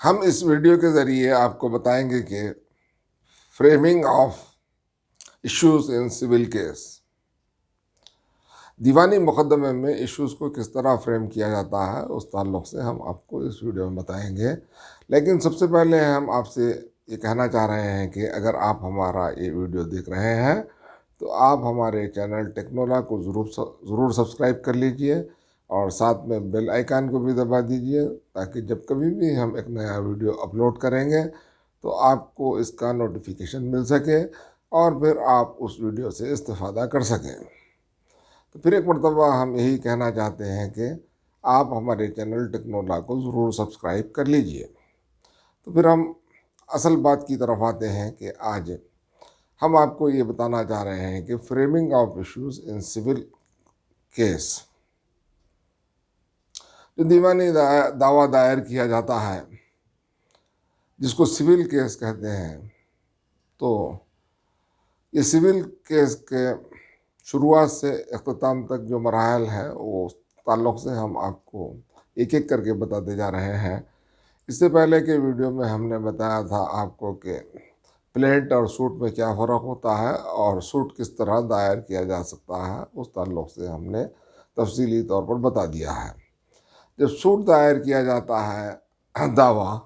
ہم اس ویڈیو کے ذریعے آپ کو بتائیں گے کہ framing of issues in civil case, دیوانی مقدمے میں ایشوز کو کس طرح فریم کیا جاتا ہے، اس تعلق سے ہم آپ کو اس ویڈیو میں بتائیں گے۔ لیکن سب سے پہلے ہم آپ سے یہ کہنا چاہ رہے ہیں کہ اگر آپ ہمارا یہ ویڈیو دیکھ رہے ہیں تو آپ ہمارے چینل ٹیکنولا کو ضرور سبسکرائب کر لیجئے اور ساتھ میں بیل آئیکن کو بھی دبا دیجئے، تاکہ جب کبھی بھی ہم ایک نیا ویڈیو اپلوڈ کریں گے تو آپ کو اس کا نوٹیفیکیشن مل سکے اور پھر آپ اس ویڈیو سے استفادہ کر سکیں۔ تو پھر ایک مرتبہ ہم یہی کہنا چاہتے ہیں کہ آپ ہمارے چینل ٹیکنولا کو ضرور سبسکرائب کر لیجئے۔ تو پھر ہم اصل بات کی طرف آتے ہیں کہ آج ہم آپ کو یہ بتانا چاہ رہے ہیں کہ framing of issues in civil case, جو دیوانی دعویٰ دائر کیا جاتا ہے جس کو سول کیس کہتے ہیں، تو یہ سول کیس کے شروعات سے اختتام تک جو مراحل ہیں وہ تعلق سے ہم آپ کو ایک ایک کر کے بتاتے جا رہے ہیں۔ اس سے پہلے کے ویڈیو میں ہم نے بتایا تھا آپ کو کہ پلینٹ اور سوٹ میں کیا فرق ہوتا ہے اور سوٹ کس طرح دائر کیا جا سکتا ہے، اس تعلق سے ہم نے تفصیلی طور پر بتا دیا ہے۔ جب سوٹ دائر کیا جاتا ہے دعویٰ،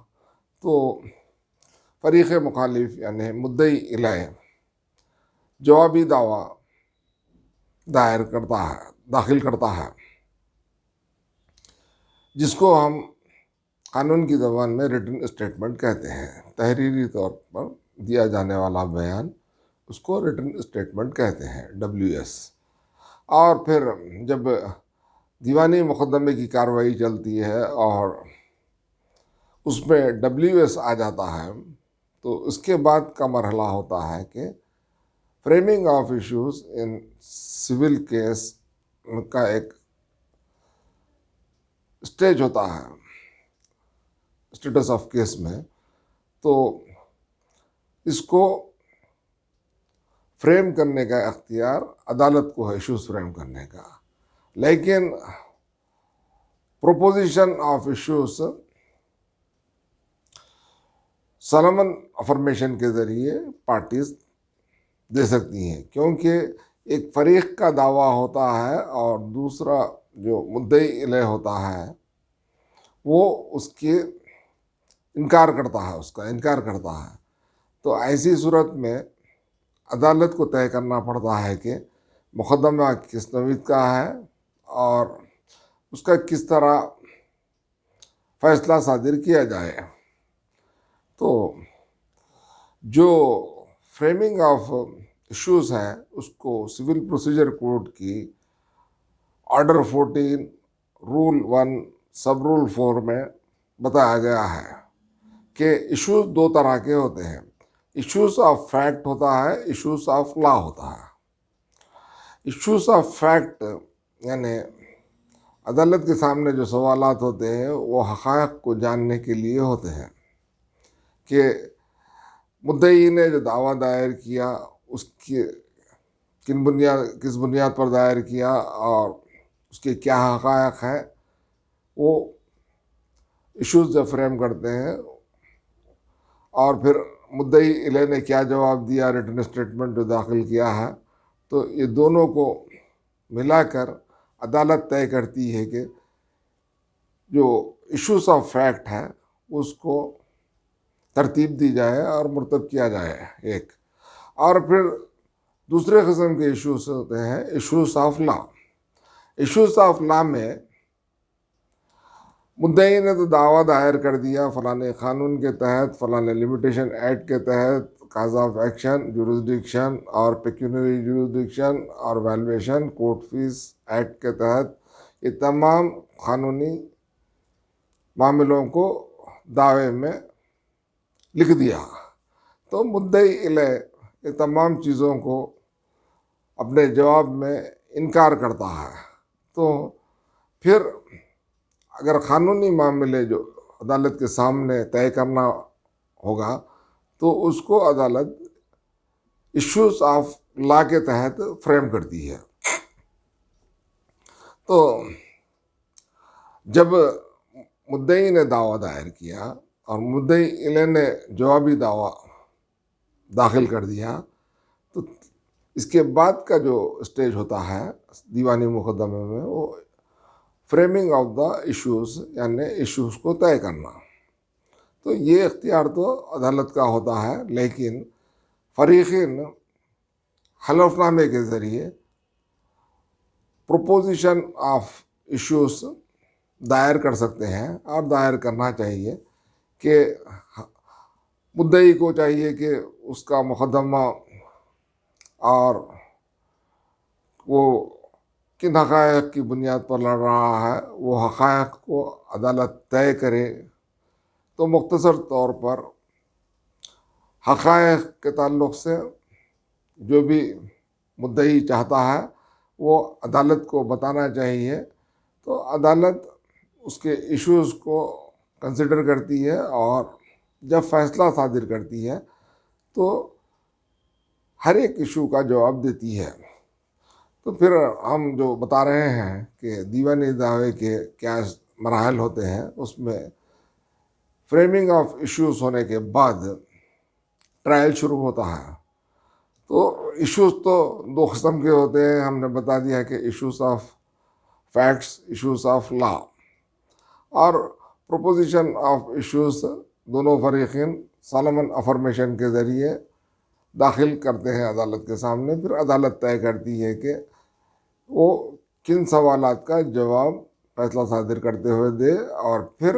تو فریق مخالف یعنی مدعی علیہ جوابی دعویٰ داخل کرتا ہے، جس کو ہم قانون کی زبان میں ریٹن اسٹیٹمنٹ کہتے ہیں۔ تحریری طور پر دیا جانے والا بیان، اس کو ریٹن اسٹیٹمنٹ کہتے ہیں، WS۔ اور پھر جب دیوانی مقدمے کی کارروائی چلتی ہے اور اس میں WS آ جاتا ہے، تو اس کے بعد کا مرحلہ ہوتا ہے کہ framing of issues in civil case کا ایک اسٹیج ہوتا ہے اسٹیٹس آف کیس میں۔ تو اس کو فریم کرنے کا اختیار عدالت کو ہے، ایشوز فریم کرنے کا، لیکن proposition of issues salmon affirmation کے ذریعے پارٹیز دے سکتی ہیں، کیونکہ ایک فریق کا دعویٰ ہوتا ہے اور دوسرا جو مدعی علیہ ہوتا ہے وہ اس کے انکار کرتا ہے۔ تو ایسی صورت میں عدالت کو طے کرنا پڑتا ہے کہ مقدمہ کس نوعیت کا ہے اور اس کا کس طرح فیصلہ صادر کیا جائے۔ تو جو فریمنگ آف ایشوز ہے اس کو سول پروسیجر کوڈ کی آرڈر 14 رول 1 سب رول 4 میں بتایا گیا ہے کہ ایشوز دو طرح کے ہوتے ہیں۔ ایشوز آف فیکٹ ہوتا ہے، ایشوز آف لا ہوتا ہے۔ ایشوز آف فیکٹ یعنی عدالت کے سامنے جو سوالات ہوتے ہیں وہ حقائق کو جاننے کے لیے ہوتے ہیں کہ مدعی نے جو دعویٰ دائر کیا اس کی کس بنیاد پر دائر کیا اور اس کے کیا حقائق ہیں، وہ ایشوز جب فریم کرتے ہیں۔ اور پھر مدعی علیہ نے کیا جواب دیا، ریٹن اسٹیٹمنٹ جو داخل کیا ہے، تو یہ دونوں کو ملا کر عدالت طے کرتی ہے کہ جو ایشوز آف فیکٹ ہے اس کو ترتیب دی جائے اور مرتب کیا جائے ایک۔ اور پھر دوسرے قسم کے ایشوز ہوتے ہیں issues of law. Issues of law میں مدعی نے تو دعویٰ دائر کر دیا فلانے قانون کے تحت، فلانے لمیٹیشن ایکٹ کے تحت، کاز آف ایکشن، جورسڈکشن اور پیکیونری جورسڈکشن اور ویلویشن کورٹ فیس ایکٹ کے تحت، یہ تمام قانونی معاملوں کو دعوے میں لکھ دیا۔ تو مدعی علیہ یہ تمام چیزوں کو اپنے جواب میں انکار کرتا ہے۔ تو پھر اگر قانونی معاملے جو عدالت کے سامنے طے کرنا ہوگا تو اس کو عدالت ایشوز آف لا کے تحت فریم کرتی ہے۔ تو جب مدعی نے دعویٰ دائر کیا اور مدعی علیہ نے جوابی دعویٰ داخل کر دیا، تو اس کے بعد کا جو اسٹیج ہوتا ہے دیوانی مقدمے میں وہ فریمنگ آف دا ایشوز، یعنی ایشوز کو طے کرنا. تو یہ اختیار تو عدالت کا ہوتا ہے، لیکن فریقین حلف نامے کے ذریعے پروپوزیشن آف ایشوز دائر کر سکتے ہیں، اور دائر کرنا چاہیے کہ مدعی کو چاہیے کہ اس کا مقدمہ اور وہ کن حقائق کی بنیاد پر لڑ رہا ہے وہ حقائق کو عدالت طے کرے. تو مختصر طور پر حقائق کے تعلق سے جو بھی مدعی چاہتا ہے وہ عدالت کو بتانا چاہیے، تو عدالت اس کے ایشوز کو کنسیڈر کرتی ہے، اور جب فیصلہ صادر کرتی ہے تو ہر ایک ایشو کا جواب دیتی ہے. تو پھر ہم جو بتا رہے ہیں کہ دیوانی دعوے کے کیا مراحل ہوتے ہیں، اس میں فریمنگ آف ایشوز ہونے کے بعد ٹرائل شروع ہوتا ہے. تو ایشوز تو دو قسم کے ہوتے ہیں، ہم نے بتا دیا کہ issues of facts, issues of law, اور پروپوزیشن آف ایشوز دونوں فریقین سالمن افرمیشن کے ذریعے داخل کرتے ہیں عدالت کے سامنے. پھر عدالت طے کرتی ہے کہ وہ کن سوالات کا جواب فیصلہ صادر کرتے ہوئے دے، اور پھر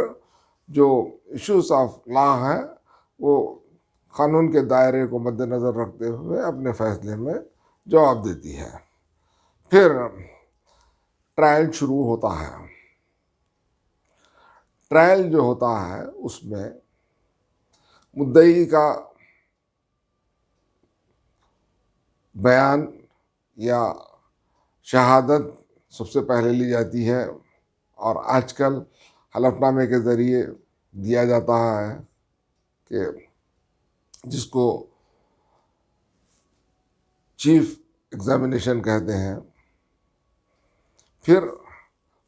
جو ایشوز آف لا ہیں وہ قانون کے دائرے کو مد نظر رکھتے ہوئے اپنے فیصلے میں جواب دیتی ہے. پھر ٹرائل شروع ہوتا ہے. ٹرائل جو ہوتا ہے اس میں مدعی کا بیان یا شہادت سب سے پہلے لی جاتی ہے، اور آج کل حلف نامے کے ذریعے دیا جاتا ہے کہ جس کو چیف ایگزامینیشن کہتے ہیں. پھر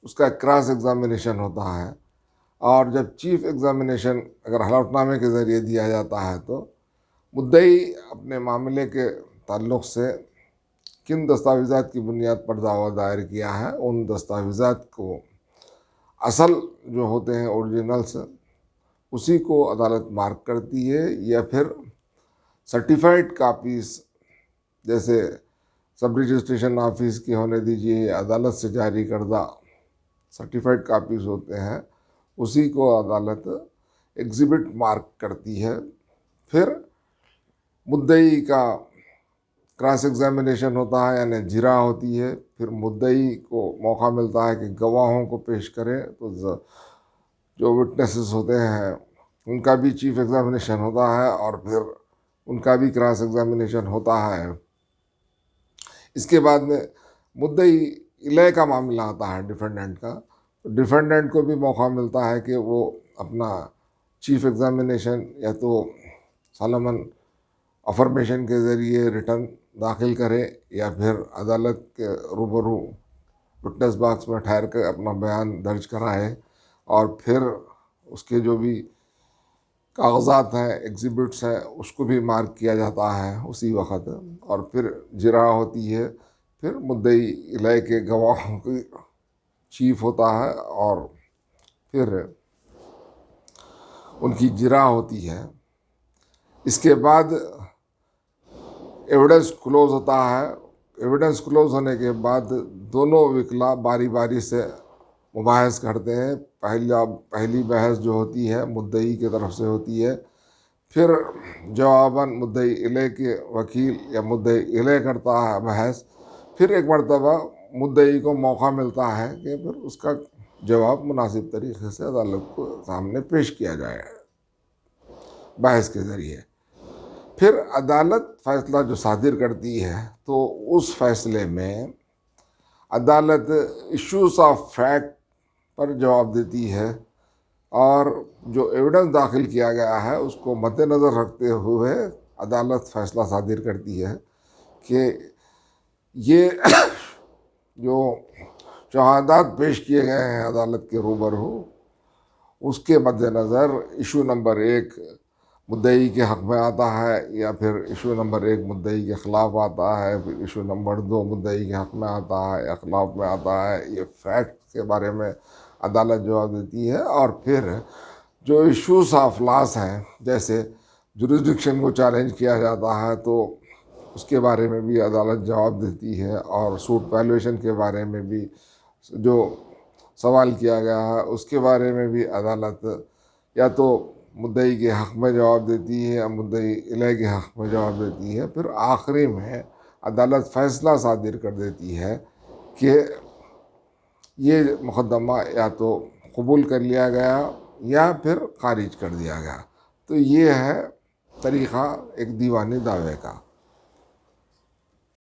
اس کا کراس ایگزامینیشن ہوتا ہے، اور جب چیف ایگزامینیشن اگر حلف نامے کے ذریعے دیا جاتا ہے تو مدعی اپنے معاملے کے تعلق سے کن دستاویزات کی بنیاد پر دعویٰ دائر کیا ہے ان دستاویزات کو، اصل جو ہوتے ہیں اوریجنلس، اسی کو عدالت مارک کرتی ہے، یا پھر سرٹیفائڈ کاپیز جیسے سب رجسٹریشن آفس کی ہونے دیجیے، عدالت سے جاری کردہ سرٹیفائڈ کاپیز ہوتے ہیں، اسی کو عدالت ایگزیبٹ مارک کرتی ہے. پھر مدعی کا کراس ایگزامینیشن ہوتا ہے، یعنی جرا ہوتی ہے. پھر مدعی کو موقع ملتا ہے کہ گواہوں کو پیش کرے، تو جو وٹنسز ہوتے ہیں ان کا بھی چیف ایگزامینیشن ہوتا ہے، اور پھر ان کا بھی کراس ایگزامینیشن ہوتا ہے. اس کے بعد میں مدعی علیہ کا معاملہ آتا ہے ڈیفینڈنٹ کا. ڈیفینڈنٹ کو بھی موقع ملتا ہے کہ وہ اپنا چیف ایگزامینیشن یا تو سالمن افرمیشن کے ذریعے ریٹرن داخل کرے، یا پھر عدالت کے روبرو وٹنس باکس میں ٹھہر کے اپنا بیان درج کرائے، اور پھر اس کے جو بھی کاغذات ہیں، ایگزیبٹس ہیں، اس کو بھی مارک کیا جاتا ہے اسی وقت. اور پھر جرا ہوتی ہے. پھر مدعی علیہ کے گواہوں کی چیف ہوتا ہے، اور پھر ان کی جرا ہوتی ہے. اس کے بعد ایویڈنس کلوز ہوتا ہے. ایویڈنس کلوز ہونے کے بعد دونوں وکلا باری باری سے مباحث کرتے ہیں. پہلی بحث جو ہوتی ہے مدعی کی طرف سے ہوتی ہے، پھر جواباً مدعی علیہ کے وکیل یا مدعی علیہ کرتا ہے بحث. پھر ایک مرتبہ مدعی کو موقع ملتا ہے کہ پھر اس کا جواب مناسب طریقے سے عدالت کو سامنے پیش کیا جائے بحث کے ذریعے. پھر عدالت فیصلہ جو صادر کرتی ہے تو اس فیصلے میں عدالت ایشوز آف فیکٹ پر جواب دیتی ہے، اور جو ایویڈنس داخل کیا گیا ہے اس کو مد نظر رکھتے ہوئے عدالت فیصلہ صادر کرتی ہے کہ یہ جو شہادات پیش کیے گئے ہیں عدالت کے روبرو، اس کے مد نظر ایشو نمبر 1 مدعی کے حق میں آتا ہے، یا پھر ایشو نمبر 1 مدعی کے خلاف آتا ہے، پھر ایشو نمبر 2 مدعی کے حق میں آتا ہے یا خلاف میں آتا ہے، یہ فیکٹ کے بارے میں عدالت جواب دیتی ہے۔ اور پھر جو ایشوز آف لاس ہیں، جیسے جوریسڈکشن کو چیلنج کیا جاتا ہے تو اس کے بارے میں بھی عدالت جواب دیتی ہے، اور سوٹ ویلیویشن کے بارے میں بھی جو سوال کیا گیا ہے اس کے بارے میں بھی عدالت یا تو مدعی کے حق میں جواب دیتی ہے یا مدعی علیہ کے حق میں جواب دیتی ہے۔ پھر آخری میں عدالت فیصلہ صادر کر دیتی ہے کہ یہ مقدمہ یا تو قبول کر لیا گیا یا پھر خارج کر دیا گیا۔ تو یہ ہے طریقہ ایک دیوانی دعوے کا۔